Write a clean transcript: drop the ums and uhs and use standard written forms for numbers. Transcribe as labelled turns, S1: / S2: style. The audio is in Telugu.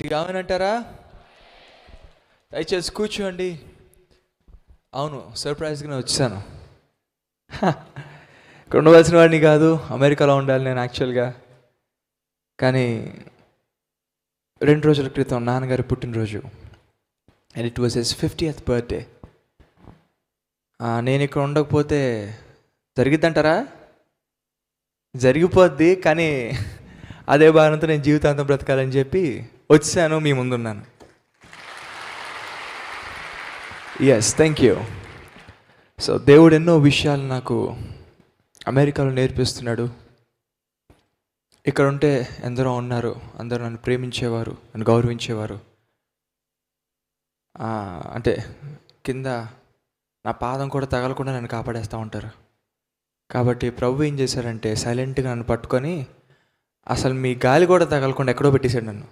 S1: గట్టిగా అవునంటారా? దయచేసి కూర్చోండి. అవును, సర్ప్రైజ్గానే వచ్చాను. ఇక్కడ ఉండవలసిన వాడిని కాదు, అమెరికాలో ఉండాలి నేను యాక్చువల్గా. కానీ 2 రోజుల క్రితం నాన్నగారి పుట్టినరోజు, and it was his 50th birthday. నేను ఇక్కడ ఉండకపోతే జరిగిద్దంటారా? జరిగిపోద్ది, కానీ అదే భారంతో నేను జీవితాంతం బ్రతకాలని చెప్పి వచ్చాను, మీ ముందున్నాను. Yes, thank you. సో దేవుడు ఎన్నో విషయాలు నాకు అమెరికాలో నేర్పిస్తున్నాడు. ఇక్కడ ఉంటే ఎందరో ఉన్నారు, అందరూ నన్ను ప్రేమించేవారు, నన్ను గౌరవించేవారు. అంటే కింద నా పాదం కూడా తగలకుండా నన్ను కాపాడేస్తూ ఉంటారు. కాబట్టి ప్రభు ఏం చేశారంటే సైలెంట్గా నన్ను పట్టుకొని అసలు మీ గాలి కూడా తగలకుండా ఎక్కడో పెట్టేశాడు నన్ను.